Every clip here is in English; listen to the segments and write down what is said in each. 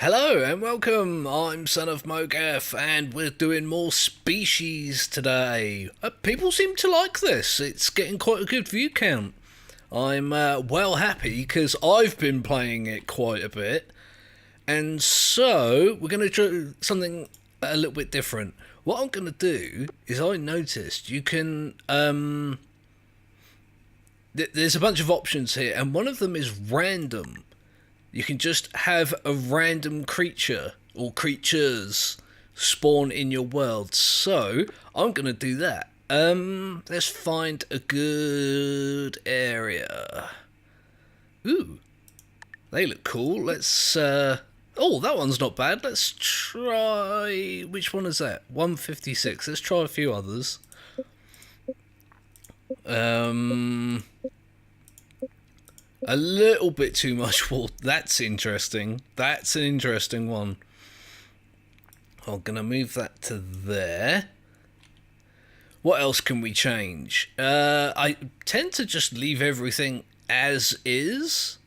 Hello and welcome. I'm Son of Mogaf, and we're doing more species today. People seem to like this. It's getting quite a good view count. I'm well happy because I've been playing it quite a bit, and so we're going to do something a little bit different. What I'm going to do is I noticed you can there's a bunch of options here, and one of them is random. You can just have a random creature or creatures spawn in your world. So I'm gonna do that. Let's find a good area. Ooh, they look cool. Let's oh, that one's not bad. Let's try, which one is that? 156. Let's try a few others. A little bit too much water. That's interesting. That's an interesting one. I'm going to move that to there. What else can we change? I tend to just leave everything as is.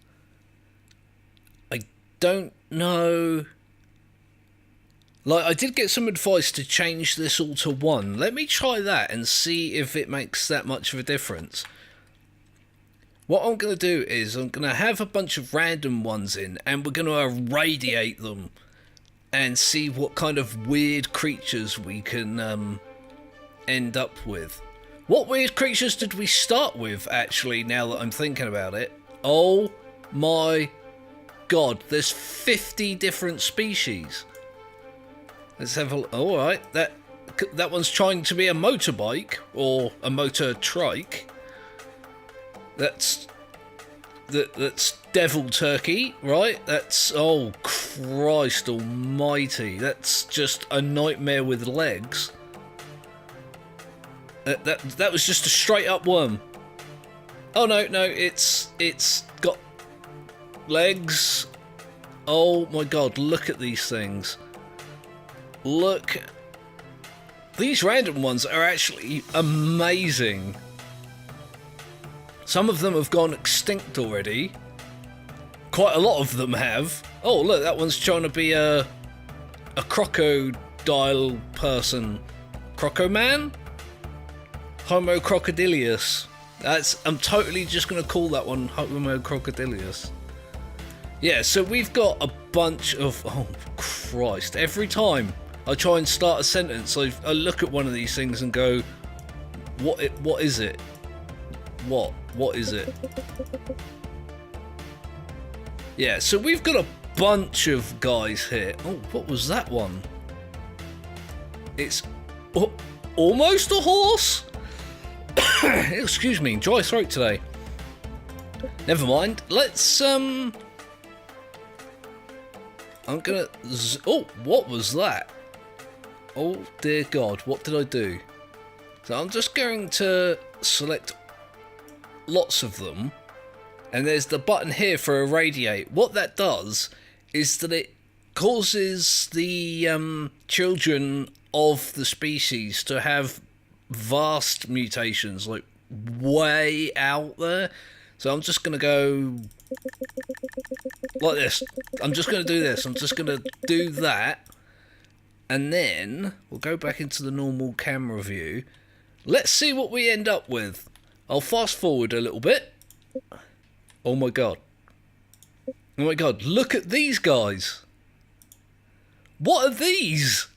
I don't know. Like, I did get some advice to change this all to 1. Let me try that and see if it makes that much of a difference. What I'm going to do is I'm going to have a bunch of random ones in, and we're going to irradiate them and see what kind of weird creatures we can end up with. What weird creatures did we start with, actually, now that I'm thinking about it? Oh my god, there's 50 different species. Let's have a look. Alright, that one's trying to be a motorbike, or a motor trike. That's devil turkey, right? That's, oh Christ almighty, that's just a nightmare with legs. That was just a straight up worm. Oh no, it's got legs. Oh my god, look at these things. Look. These random ones are actually amazing. Some of them have gone extinct already. Quite a lot of them have. Oh, look, that one's trying to be a crocodile person. Crocoman? Homo crocodilius. I'm totally just going to call that one Homo crocodilius. Yeah, so we've got a bunch of... Oh, Christ. Every time I try and start a sentence, I look at one of these things and go, what is it? What is it? Yeah, so we've got a bunch of guys here. Oh, what was that one? It's almost a horse? Excuse me, dry throat today. Never mind. Let's, I'm gonna... Oh, what was that? Oh, dear God, what did I do? So I'm just going to select lots of them, and there's the button here for irradiate. What that does is that it causes the children of the species to have vast mutations, like way out there. So I'm just going to go like this. I'm just going to do this. I'm just going to do that, and then we'll go back into the normal camera view. Let's see what we end up with. I'll fast forward a little bit. Oh my god. Oh my god, look at these guys. What are these?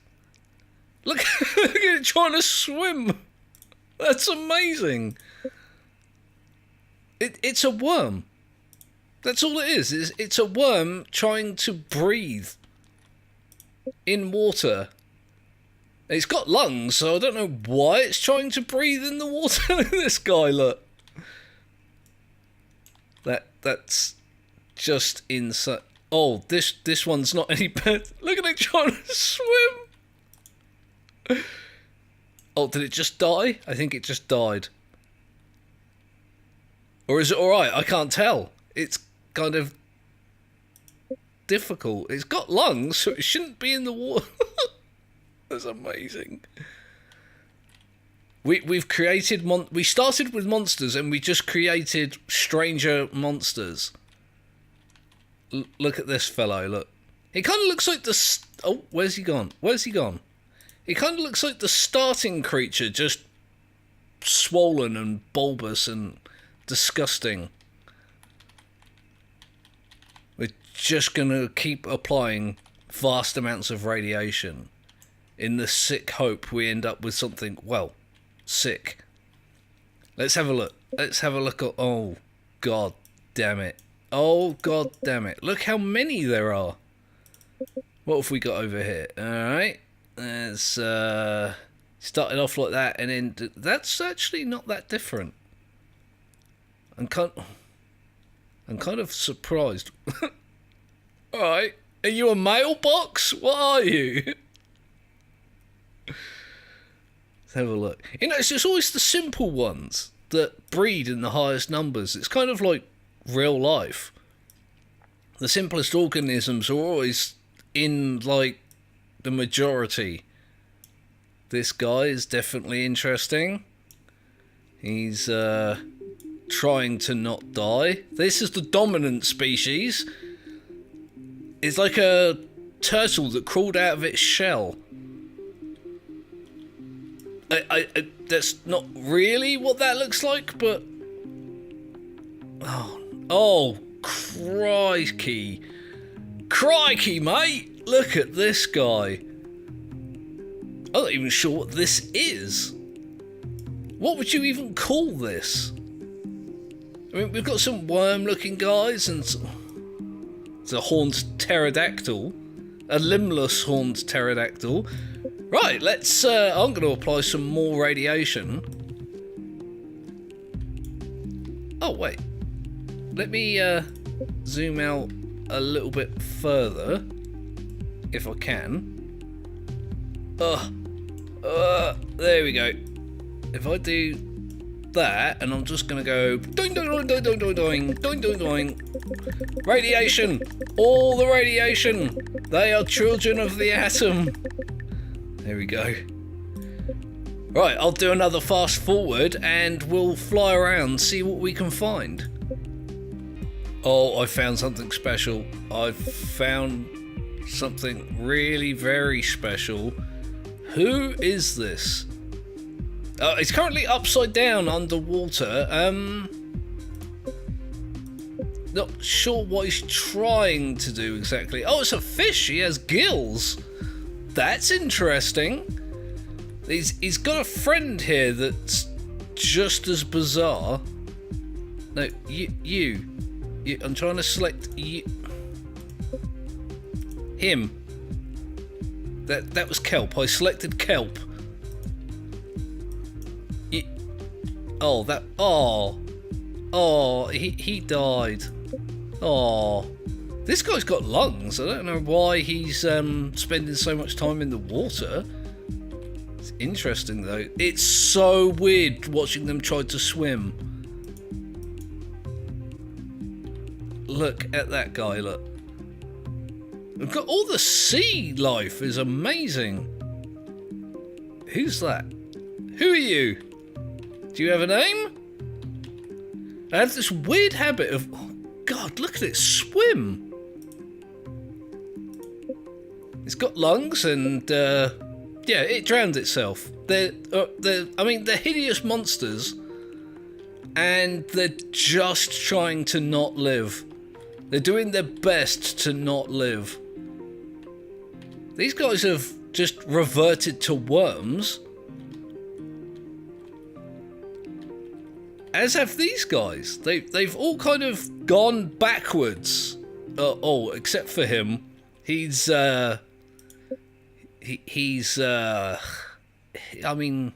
Look, look at it trying to swim. That's amazing. It's a worm. That's all it is. It's a worm trying to breathe in water. It's got lungs, so I don't know why it's trying to breathe in the water. Look at this guy, look. That's just insane. Oh, this one's not any better. Look at it trying to swim. Oh, did it just die? I think it just died. Or is it alright? I can't tell. It's kind of difficult. It's got lungs, so it shouldn't be in the water. That's amazing. We've created we started with monsters and we just created stranger monsters. Look at this fellow, look. It kind of looks like the... Oh, where's he gone? Where's he gone? It kind of looks like the starting creature, just swollen and bulbous and disgusting. We're just going to keep applying vast amounts of radiation in the sick hope we end up with something, well, sick. Let's have a look. Let's have a look at... Oh, God damn it. Oh, God damn it. Look how many there are. What have we got over here? Alright. Let's started off like that, and then... That's actually not that different. I'm kind of surprised. Alright. Are you a mailbox? What are you? Let's have a look. You know, it's just always the simple ones that breed in the highest numbers. It's kind of like real life. The simplest organisms are always in, like, the majority. This guy is definitely interesting. He's trying to not die. This is the dominant species. It's like a turtle that crawled out of its shell. That's not really what that looks like, but... Oh, crikey. Crikey, mate! Look at this guy. I'm not even sure what this is. What would you even call this? I mean, we've got some worm-looking guys and... It's a horned pterodactyl. A limbless horned pterodactyl. Right, let's... I'm going to apply some more radiation. Oh, wait. Let me zoom out a little bit further. If I can. There we go. If I do that, and I'm just going to go... Doing, doing, doing, doing, doing, doing, doing, doing, doing. Radiation! All the radiation! They are children of the atom! There we go. Right, I'll do another fast forward and we'll fly around, see what we can find. Oh, I found something special. I've found something really very special. Who is this? It's currently upside down underwater. Not sure what he's trying to do exactly. Oh, it's a fish. He has gills. That's interesting. He's got a friend here that's just as bizarre. No, you. I'm trying to select you. Him. That was kelp. I selected kelp. He died. Oh, this guy's got lungs. I don't know why he's spending so much time in the water. It's interesting though. It's so weird watching them try to swim. Look at that guy. Look. We've got all the sea life is amazing. Who's that? Who are you? Do you have a name? I have this weird habit of... Oh God, look at it swim. It's got lungs and... yeah, it drowned itself. They're hideous monsters. And they're just trying to not live. They're doing their best to not live. These guys have just reverted to worms. As have these guys. They've all kind of gone backwards. Except for him. He's I mean,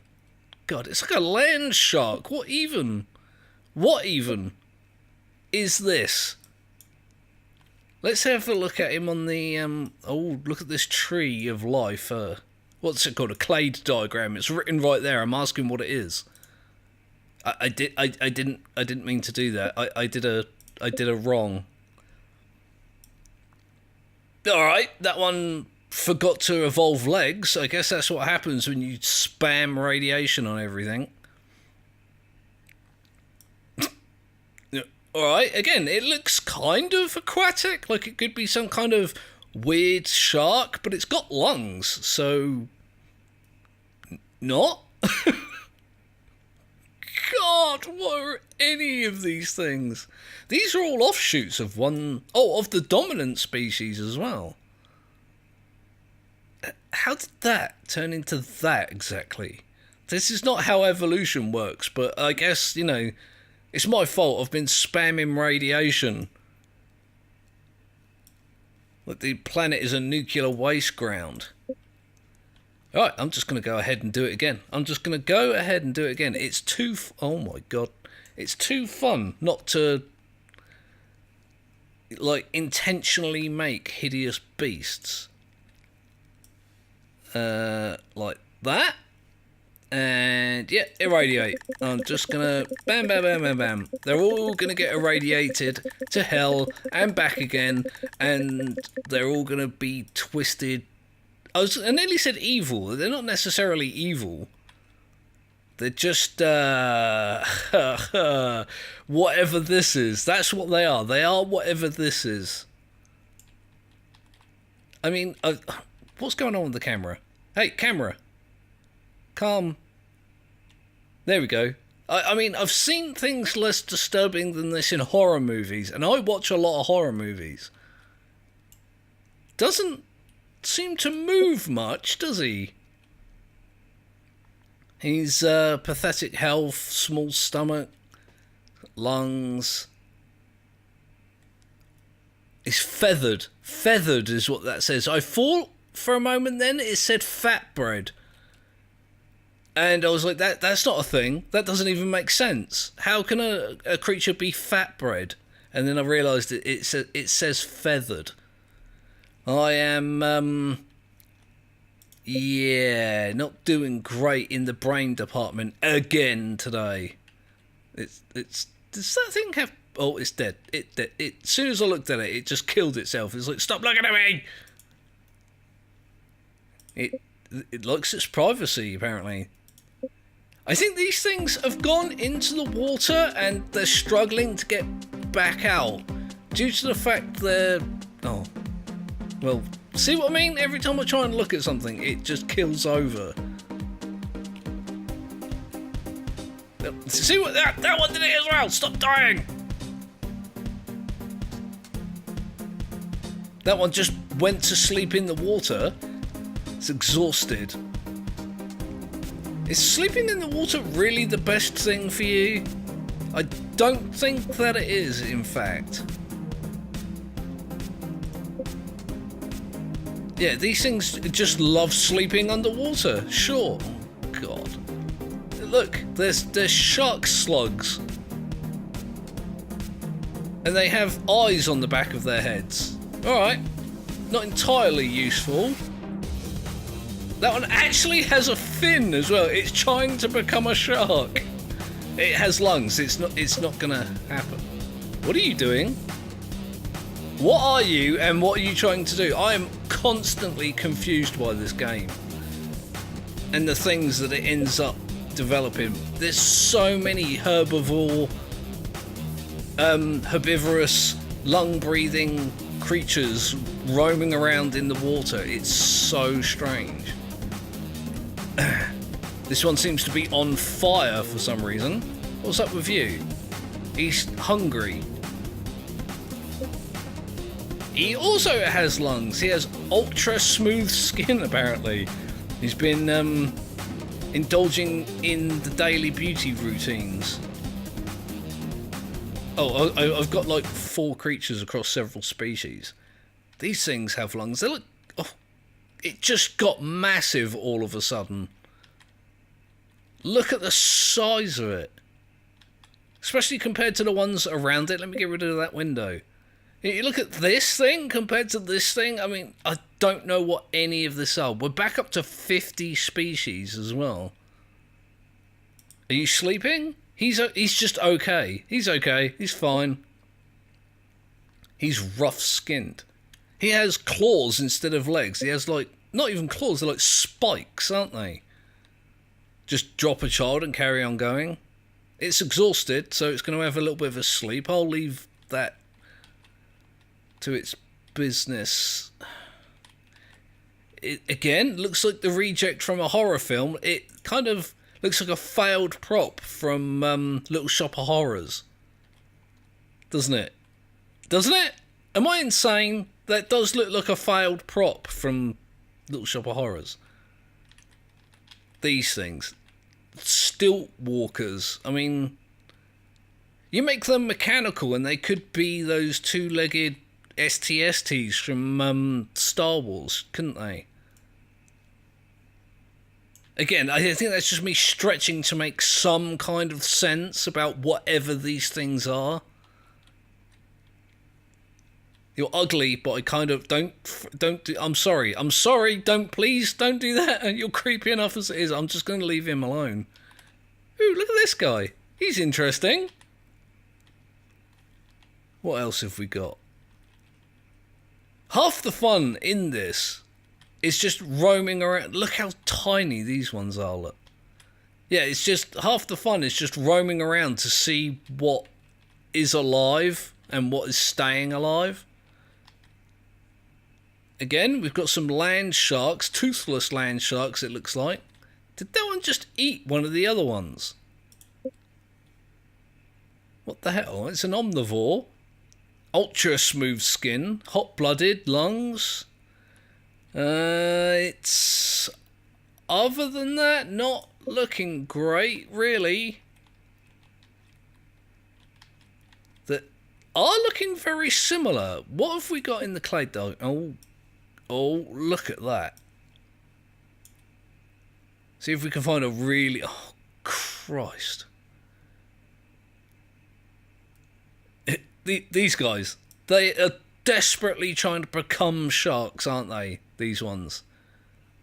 God, it's like a land shark. What even is this? Let's have a look at him on the look at this tree of life. What's it called? A clade diagram. It's written right there. I'm asking what it is. I didn't mean to do that. I did a wrong. All right, that one forgot to evolve legs. I guess that's what happens when you spam radiation on everything. All right, again, it looks kind of aquatic, like it could be some kind of weird shark, but it's got lungs, so not. God, what are any of these things? These are all offshoots of of the dominant species as well. How did that turn into that exactly? This is not how evolution works, but I guess, it's my fault. I've been spamming radiation. Look, the planet is a nuclear waste ground. Alright, I'm just going to go ahead and do it again. It's too... oh my god. It's too fun not to, intentionally make hideous beasts. Like that. And, yeah, irradiate. I'm just going to... bam, bam, bam, bam, bam. They're all going to get irradiated to hell and back again. And they're all going to be twisted... I nearly said evil. They're not necessarily evil. They're just, whatever this is. That's what they are. They are whatever this is. I mean, what's going on with the camera? Hey, camera. Calm. There we go. I mean, I've seen things less disturbing than this in horror movies, and I watch a lot of horror movies. Doesn't seem to move much, does he? He's pathetic health, small stomach, lungs. He's feathered. Feathered is what that says. I thought for a moment then it said fat bread. And I was like, that's not a thing. That doesn't even make sense. How can a creature be fat bread? And then I realised it says feathered. I am, yeah, not doing great in the brain department again today. Does that thing have... oh, it's dead. As soon as I looked at it, it just killed itself. It's like, stop looking at me! It likes its privacy, apparently. I think these things have gone into the water and they're struggling to get back out due to the fact they're... oh... well, see what I mean? Every time I try and look at something, it just kills over. See what that one did it as well. Stop dying. That one just went to sleep in the water. It's exhausted. Is sleeping in the water really the best thing for you? I don't think that it is, in fact. Yeah, these things just love sleeping underwater. Sure. God. Look, there's shark slugs. And they have eyes on the back of their heads. Alright. Not entirely useful. That one actually has a fin as well. It's trying to become a shark. It has lungs. It's not gonna happen. What are you doing? What are you and what are you trying to do? I am constantly confused by this game. And the things that it ends up developing. There's so many herbivorous, lung-breathing creatures roaming around in the water. It's so strange. This one seems to be on fire for some reason. What's up with you? He's hungry. He also has lungs. He has ultra smooth skin, apparently. He's been indulging in the daily beauty routines. Oh, I've got like 4 creatures across several species. These things have lungs. They look... oh, it just got massive all of a sudden. Look at the size of it. Especially compared to the ones around it. Let me get rid of that window. You look at this thing compared to this thing. I mean, I don't know what any of this are. We're back up to 50 species as well. Are you sleeping? He's just okay. He's okay. He's fine. He's rough-skinned. He has claws instead of legs. He has, like, not even claws. They're like spikes, aren't they? Just drop a child and carry on going. It's exhausted, so it's going to have a little bit of a sleep. I'll leave that to its business. It again looks like the reject from a horror film. It kind of looks like a failed prop from Little Shop of Horrors. Doesn't it? Doesn't it? Am I insane? That does look like a failed prop from Little Shop of Horrors. These things. Stilt walkers. I mean, you make them mechanical and they could be those two-legged STSTs from Star Wars, couldn't they? Again, I think that's just me stretching to make some kind of sense about whatever these things are. You're ugly, but I kind of don't do. I'm sorry. Please don't do that. You're creepy enough as it is. I'm just going to leave him alone. Ooh, look at this guy. He's interesting. What else have we got? Half the fun in this is just roaming around. Look how tiny these ones are. Look. Yeah, it's just half the fun is just roaming around to see what is alive and what is staying alive. Again, we've got some land sharks, toothless land sharks it looks like. Did that one just eat one of the other ones? What the hell? It's an omnivore. Ultra smooth skin, hot-blooded, lungs. It's... Other than that, not looking great, really. That are looking very similar. What have we got in the clay dough? Oh, look at that. See if we can find a really... Oh, Christ. These guys, they are desperately trying to become sharks, aren't they? These ones.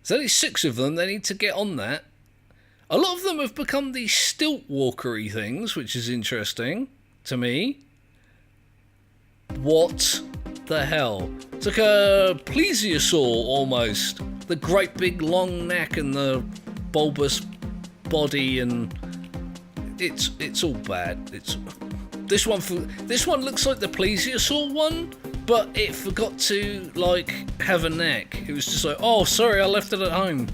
There's only 6 of them. They need to get on that. A lot of them have become these stilt walkery things, which is interesting to me. What the hell? It's like a plesiosaur almost. The great big long neck and the bulbous body, and it's all bad. This one looks like the plesiosaur one, but it forgot to like have a neck. It was just like, oh sorry, I left it at home.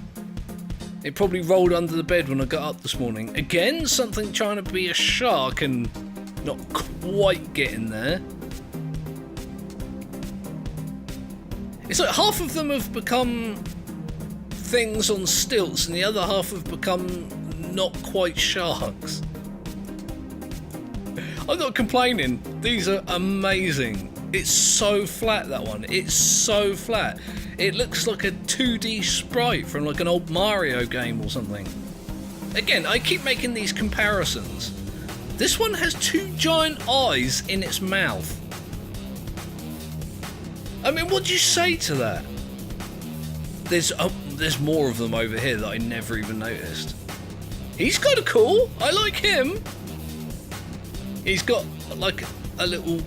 It probably rolled under the bed when I got up this morning. Again, something trying to be a shark and not quite getting there. It's like half of them have become things on stilts and the other half have become not quite sharks. I'm not complaining. These are amazing. It's so flat, that one. It's so flat. It looks like a 2D sprite from like an old Mario game or something. Again, I keep making these comparisons. This one has 2 giant eyes in its mouth. I mean, what do you say to that? There's more of them over here that I never even noticed. He's kind of cool. I like him. He's got like a little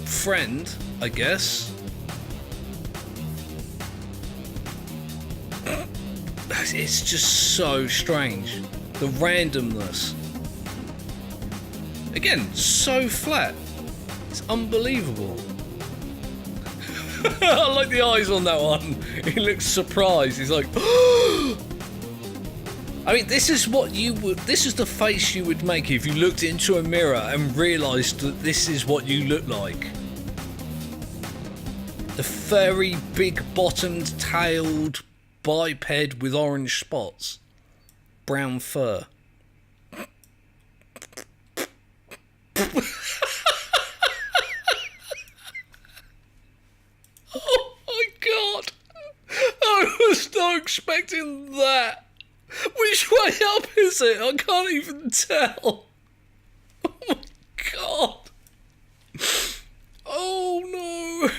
friend, I guess. It's just so strange. The randomness. Again, so flat. It's unbelievable. I like the eyes on that one. He looks surprised. He's like, I mean, this is the face you would make if you looked into a mirror and realised that this is what you look like. The furry, big-bottomed, tailed biped with orange spots. Brown fur. Oh my god! I was not expecting that. Which way up is it? I can't even tell. Oh my god. Oh no.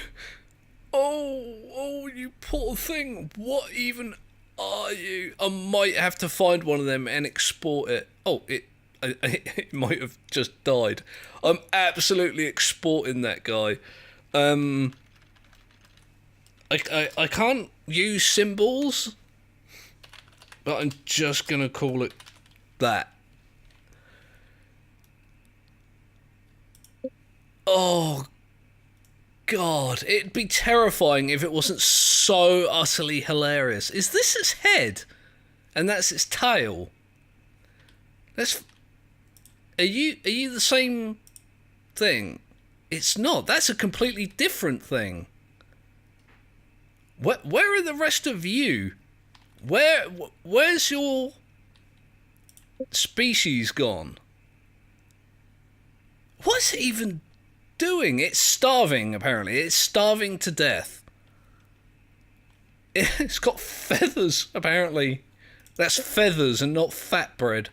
Oh, you poor thing. What even are you? I might have to find one of them and export it. Oh, it might have just died. I'm absolutely exporting that guy. I can't use symbols, but I'm just gonna call it that. Oh God, it'd be terrifying if it wasn't so utterly hilarious. Is this its head? And that's its tail? Are you the same thing? It's not. That's a completely different thing. Where are the rest of you? Where's your species gone? What's it even doing? It's starving, apparently. It's starving to death. It's got feathers, apparently. That's feathers and not fat bread.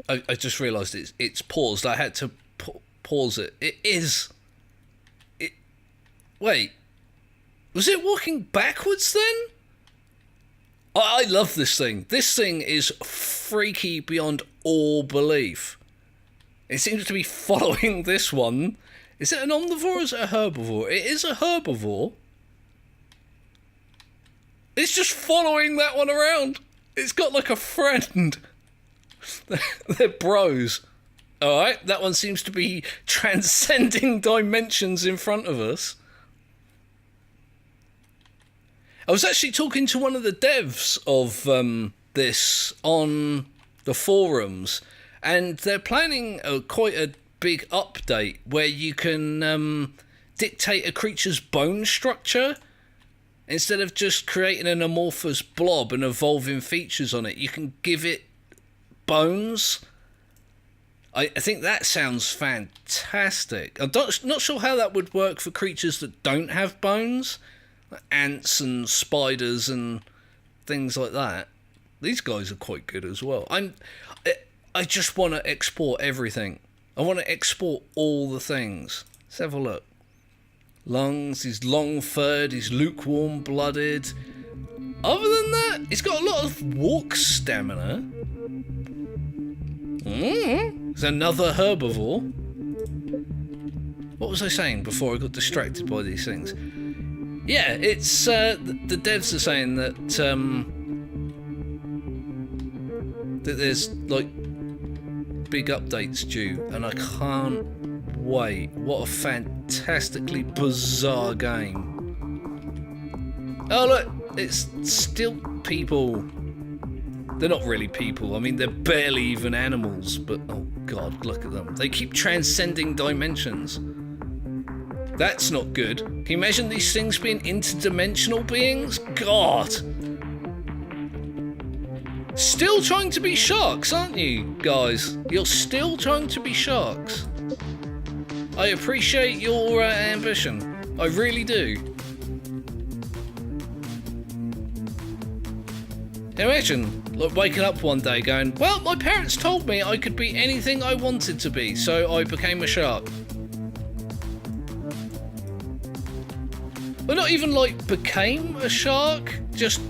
I just realised it's paused. I had to pause it. It is... Wait. Was it walking backwards then? I love this thing. This thing is freaky beyond all belief. It seems to be following this one. Is it an omnivore or is it a herbivore? It is a herbivore. It's just following that one around. It's got like a friend. They're bros. Alright, that one seems to be transcending dimensions in front of us. I was actually talking to one of the devs of this on the forums, and they're planning quite a big update where you can dictate a creature's bone structure. Instead of just creating an amorphous blob and evolving features on it, you can give it bones. I think that sounds fantastic. I'm not sure how that would work for creatures that don't have bones. Like ants and spiders and things like that. These guys are quite good as well. I just want to export everything. I want to export all the things. Let's have a look. Lungs, he's long-furred, he's lukewarm-blooded. Other than that, he's got a lot of walk stamina. It's another herbivore. What was I saying before I got distracted by these things? Yeah, it's the devs are saying that that there's like big updates due, and I can't wait. What a fantastically bizarre game! Oh look, it's still people. They're not really people. I mean, they're barely even animals. But oh god, look at them. They keep transcending dimensions. That's not good. Can you imagine these things being interdimensional beings? God! Still trying to be sharks, aren't you, guys? You're still trying to be sharks. I appreciate your ambition. I really do. Imagine, like, waking up one day going, well, my parents told me I could be anything I wanted to be, so I became a shark. But not even like became a shark.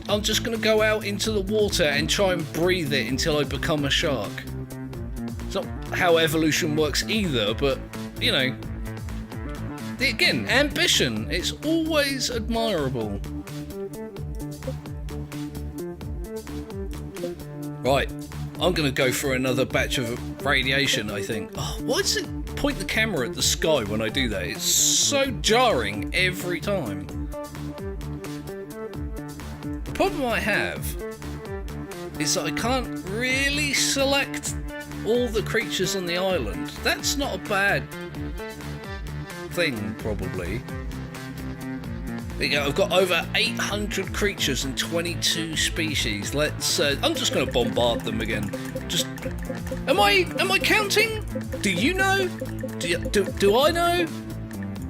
I'm just gonna go out into the water and try and breathe it until I become a shark. It's not how evolution works either, but you know. Again, ambition. It's always admirable. Right, I'm gonna go for another batch of radiation, I think. Oh, why does it point the camera at the sky when I do that? It's so jarring every time. The problem I have is that I can't really select all the creatures on the island. That's not a bad thing, probably. There you go, I've got over 800 creatures and 22 species. Let's I'm just going to bombard them again. Just Am I counting? Do you know? Do I know?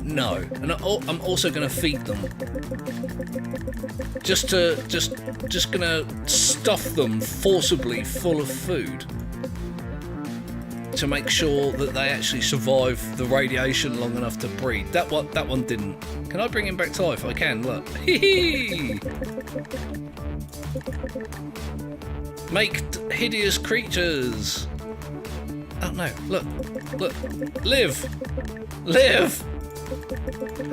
No. And I'm also going to feed them. Just going to stuff them forcibly full of food to make sure that they actually survive the radiation long enough to breed. That one didn't. Can I bring him back to life? I can, look. Hee. Make hideous creatures. Oh no, look. Live.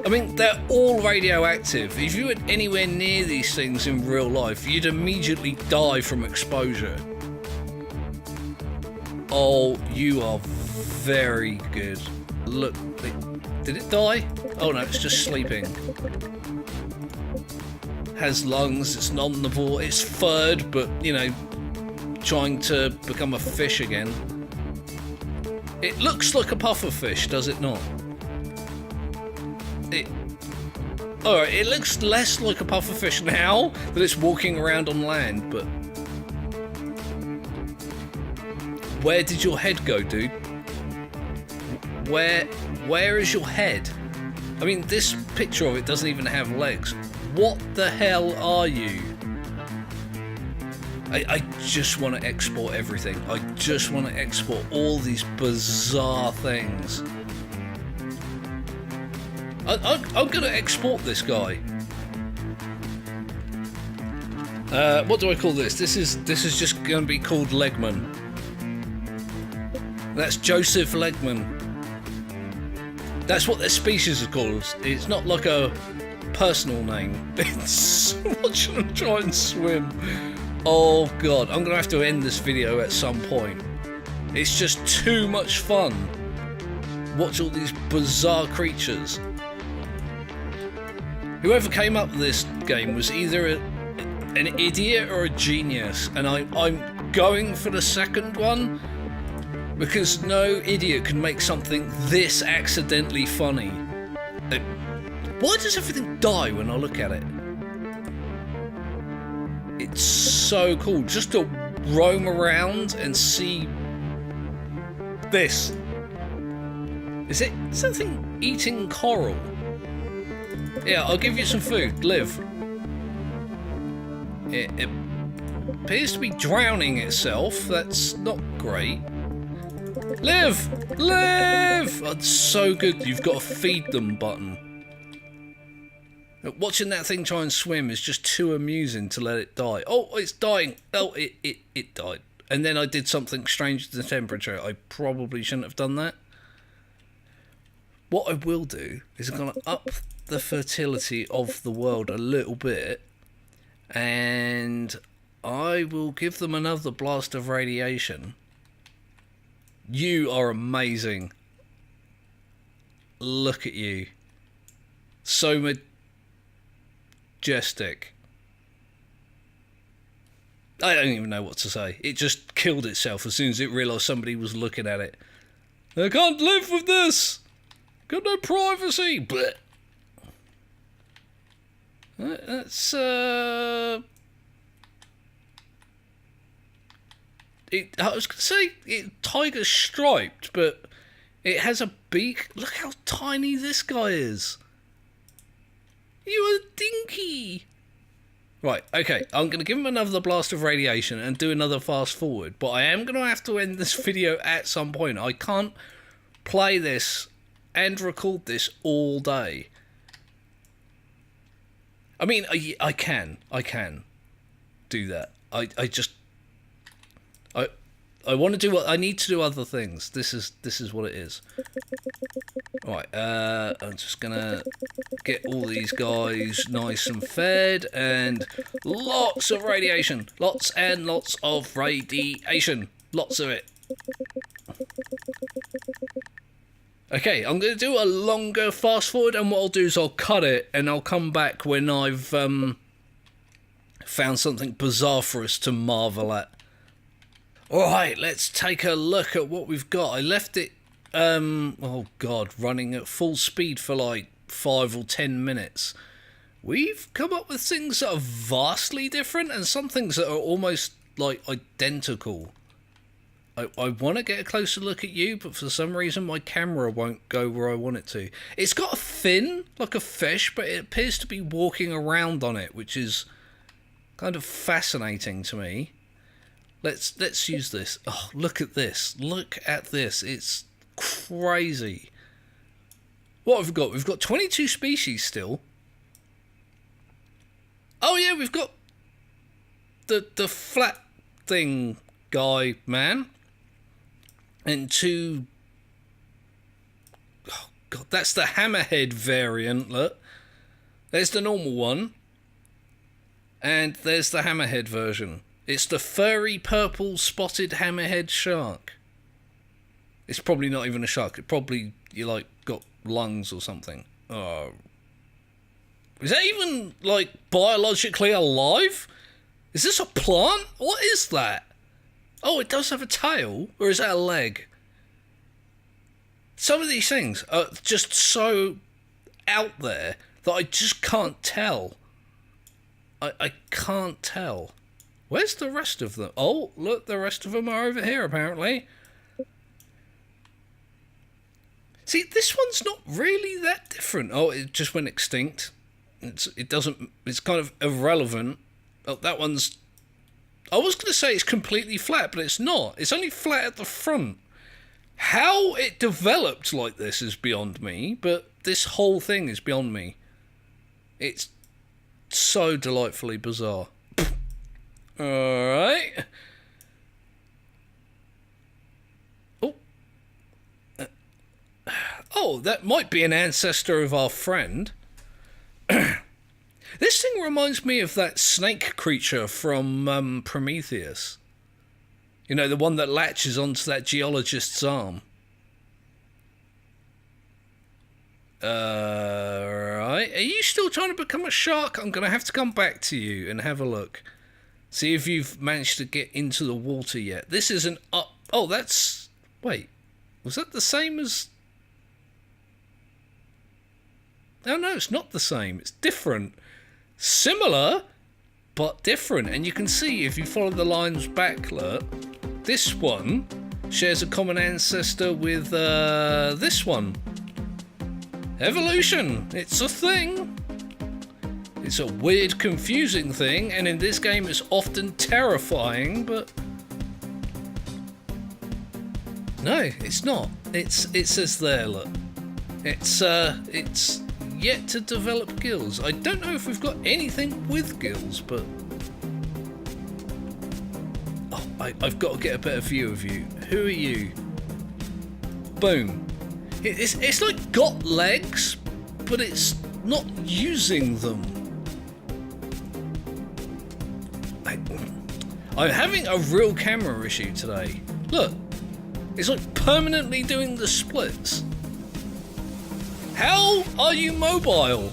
I mean, they're all radioactive. If you were anywhere near these things in real life, you'd immediately die from exposure. Oh, you are very good. Look, did it die? Oh no, it's just sleeping. Has lungs, it's omnivore, it's furred, but, you know, trying to become a fish again. It looks like a pufferfish, does it not? Alright, it looks less like a pufferfish now that it's walking around on land, but... Where did your head go, dude? Where is your head? I mean, this picture of it doesn't even have legs. What the hell are you? I just want to export everything. I just want to export all these bizarre things. I'm going to export this guy. What do I call this? This is just going to be called Legman. That's Joseph Legman. That's what their species is called. It's not like a personal name. It's watching them try and swim. Oh god, I'm gonna have to end this video at some point. It's just too much fun. Watch all these bizarre creatures. Whoever came up with this game was either an idiot or a genius, and I'm going for the second one, because no idiot can make something this accidentally funny. Why does everything die when I look at it? It's so cool just to roam around and see this. Is it something eating coral? Yeah, I'll give you some food. Live. It appears to be drowning itself. That's not great. Live! Live! Oh, it's so good. You've got a feed them button. Watching that thing try and swim is just too amusing to let it die. Oh, it's dying. Oh, it died. And then I did something strange to the temperature. I probably shouldn't have done that. What I will do is I'm going to up the fertility of the world a little bit. And I will give them another blast of radiation. You are amazing. Look at you. So majestic. I don't even know what to say. It just killed itself as soon as it realised somebody was looking at it. I can't live with this. Got no privacy. Blech. That's I was going to say tiger striped, but it has a beak. Look how tiny this guy is. You are dinky. Right, okay, I'm going to give him another blast of radiation and do another fast forward, but I am going to have to end this video at some point. I can't play this and record this all day. I mean, I can do that. I want to do what I need to do. Other things. This is what it is. Right. I'm just gonna get all these guys nice and fed, and lots of radiation. Lots and lots of radiation. Lots of it. Okay, I'm going to do a longer fast forward, and what I'll do is I'll cut it, and I'll come back when I've found something bizarre for us to marvel at. Alright, let's take a look at what we've got. I left it, oh god, running at full speed for like 5 or 10 minutes. We've come up with things that are vastly different, and some things that are almost like identical. I want to get a closer look at you, but for some reason my camera won't go where I want it to. It's got a fin, like a fish, but it appears to be walking around on it, which is kind of fascinating to me. Let's use this. Oh, look at this. Look at this. It's crazy. What have we got? We've got 22 species still. Oh yeah, we've got the flat thing guy, man. And two... Oh, God, that's the hammerhead variant, look. There's the normal one. And there's the hammerhead version. It's the furry purple spotted hammerhead shark. It's probably not even a shark. It probably, you like, got lungs or something. Oh. Is that even, like, biologically alive? Is this a plant? What is that? Oh, it does have a tail? Or is that a leg? Some of these things are just so out there that I just can't tell. I can't tell. Where's the rest of them? Oh, look, the rest of them are over here, apparently. See, this one's not really that different. Oh, it just went extinct. It's kind of irrelevant. Oh, that one's... I was going to say it's completely flat, but it's not. It's only flat at the front. How it developed like this is beyond me, but this whole thing is beyond me. It's so delightfully bizarre. Alright. Oh, that might be an ancestor of our friend. This thing reminds me of that snake creature from Prometheus. You know, the one that latches onto that geologist's arm. Right. Are you still trying to become a shark? I'm going to have to come back to you and have a look. See if you've managed to get into the water yet. This is an up... Oh, that's... Wait. Was that the same as... Oh, no, it's not the same. It's different. Similar, but different. And you can see if you follow the lines back, look, this one shares a common ancestor with this one. Evolution. It's a thing. It's a weird, confusing thing, and in this game it's often terrifying, but... No, it's not. It says there, look. It's yet to develop gills. I don't know if we've got anything with gills, but... Oh, I've got to get a better view of you. Who are you? Boom. It's like got legs, but it's not using them. I'm having a real camera issue today. Look, it's like permanently doing the splits. How are you mobile?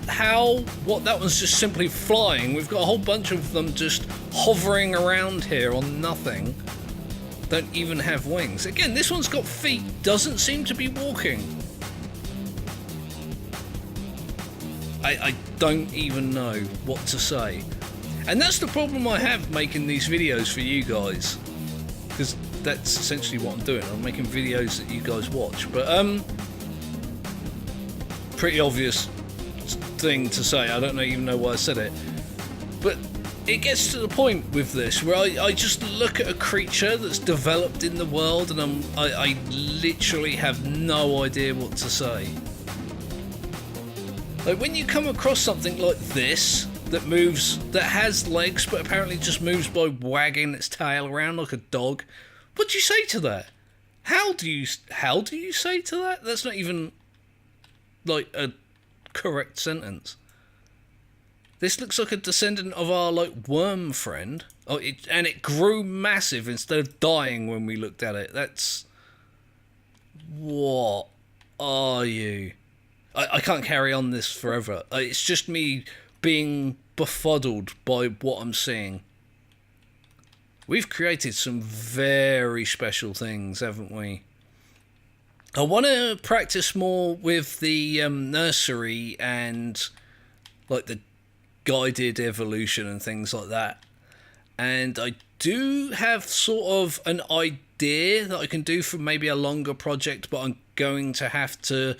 How? What? That one's just simply flying. We've got a whole bunch of them just hovering around here on nothing. Don't even have wings. Again, this one's got feet, doesn't seem to be walking. I don't even know what to say. And that's the problem I have making these videos for you guys. Because that's essentially what I'm doing. I'm making videos that you guys watch. But, pretty obvious thing to say. I don't even know why I said it. But it gets to the point with this where I just look at a creature that's developed in the world and I literally have no idea what to say. Like when you come across something like this that moves, that has legs but apparently just moves by wagging its tail around like a dog, what do you say to that? How do you say to that? That's not even like a correct sentence. This looks like a descendant of our like worm friend. Oh, and it grew massive instead of dying when we looked at it. That's... What are you? I can't carry on this forever. It's just me being befuddled by what I'm seeing. We've created some very special things, haven't we? I want to practice more with the nursery and like the guided evolution and things like that. And I do have sort of an idea that I can do for maybe a longer project, but I'm going to have to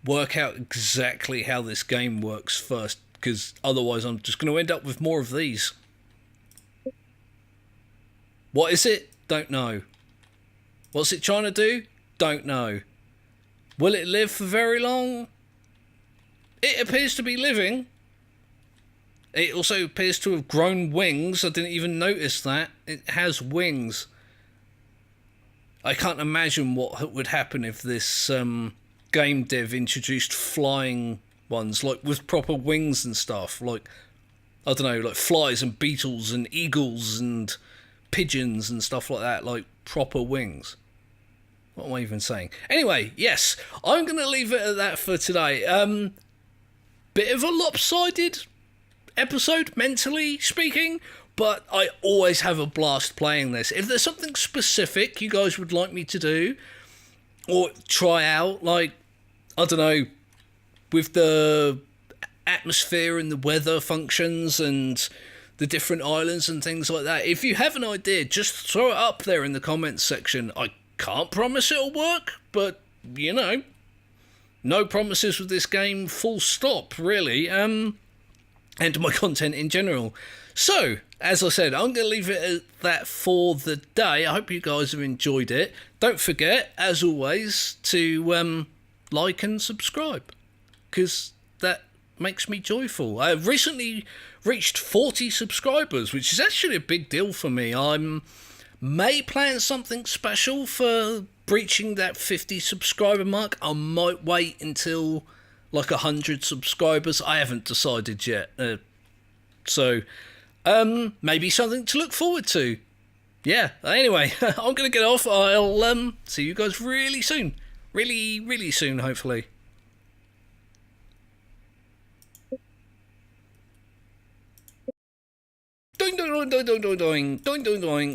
work out exactly how this game works first, because otherwise I'm just going to end up with more of these. What is it? Don't know. What's it trying to do? Don't know. Will it live for very long? It appears to be living. It also appears to have grown wings. I didn't even notice that. It has wings. I can't imagine what would happen if this game dev introduced flying ones, like with proper wings and stuff. Like, I don't know, like flies and beetles and eagles and pigeons and stuff like that, like proper wings. What am I even saying? Anyway, yes, I'm going to leave it at that for today. Bit of a lopsided episode, mentally speaking, but I always have a blast playing this. If there's something specific you guys would like me to do or try out, like, I don't know, with the atmosphere and the weather functions and the different islands and things like that, if you have an idea, just throw it up there in the comments section. I can't promise it'll work, but, you know, no promises with this game, full stop, really, and my content in general. So, as I said, I'm going to leave it at that for the day. I hope you guys have enjoyed it. Don't forget, as always, to like and subscribe, because that makes me joyful. I've recently reached 40 subscribers, which is actually a big deal for me. I'm may plan something special for breaching that 50 subscriber mark. I might wait until like 100 subscribers. I haven't decided yet. So maybe something to look forward to. Yeah, anyway, I'm going to get off. I'll see you guys really soon. Really, really soon, hopefully. Doing, doing, doing, doing, doing, doing, doing, doing, doing.